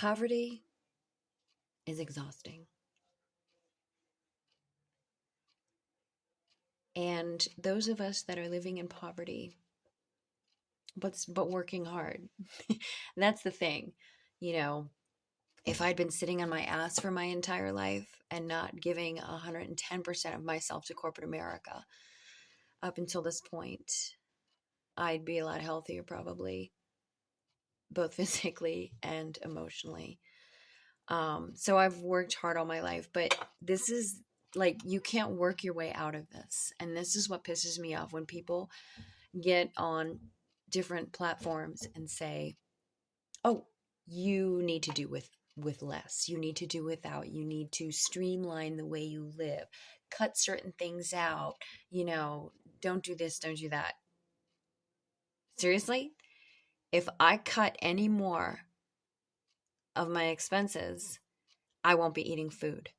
Poverty is exhausting. And those of us that are living in poverty, but working hard, that's the thing. You know, if I'd been sitting on my ass for my entire life and not giving 110% of myself to corporate America up until this point, I'd be a lot healthier probably, both physically and emotionally. So I've worked hard all my life, but this is like, you can't work your way out of this. And this is what pisses me off when people get on different platforms and say, oh, you need to do with less. You need to do without. You need to streamline the way you live. Cut certain things out. You know, don't do this, don't do that. Seriously? If I cut any more of my expenses, I won't be eating food.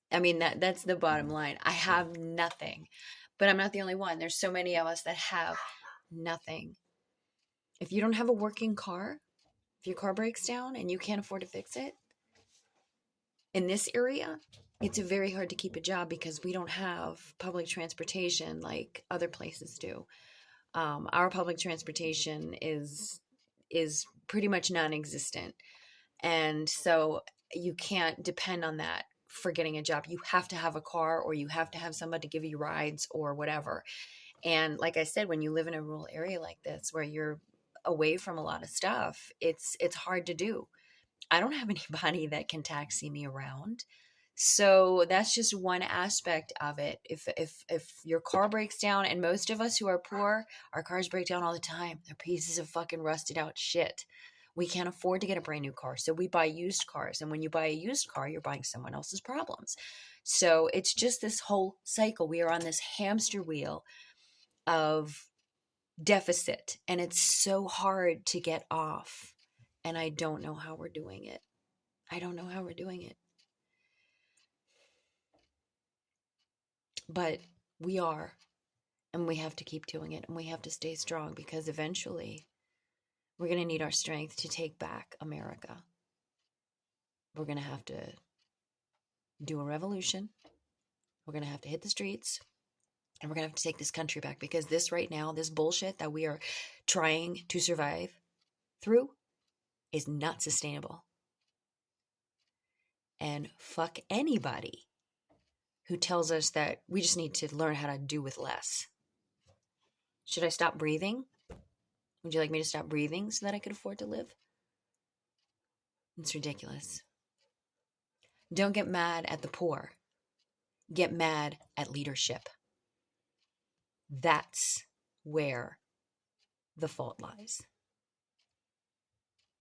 I mean, that's the bottom line. I have nothing, but I'm not the only one. There's so many of us that have nothing. If you don't have a working car, if your car breaks down and you can't afford to fix it, in this area, it's very hard to keep a job because we don't have public transportation like other places do. Our public transportation is pretty much non-existent. And so you can't depend on that for getting a job. You have to have a car, or you have to have somebody to give you rides or whatever. And like I said, when you live in a rural area like this where you're away from a lot of stuff, it's hard to do. I don't have anybody that can taxi me around. So that's just one aspect of it. If your car breaks down, and most of us who are poor, our cars break down all the time. They're pieces of fucking rusted out shit. We can't afford to get a brand new car, so we buy used cars. And when you buy a used car, you're buying someone else's problems. So it's just this whole cycle. We are on this hamster wheel of deficit, and it's so hard to get off. And I don't know how we're doing it. I don't know how we're doing it. But we are, and we have to keep doing it, and we have to stay strong, because eventually we're going to need our strength to take back America. We're going to have to do a revolution. We're going to have to hit the streets, and we're going to have to take this country back, because this right now, this bullshit that we are trying to survive through is not sustainable. And fuck anybody who tells us that we just need to learn how to do with less. Should I stop breathing? Would you like me to stop breathing so that I could afford to live? It's ridiculous. Don't get mad at the poor. Get mad at leadership. That's where the fault lies.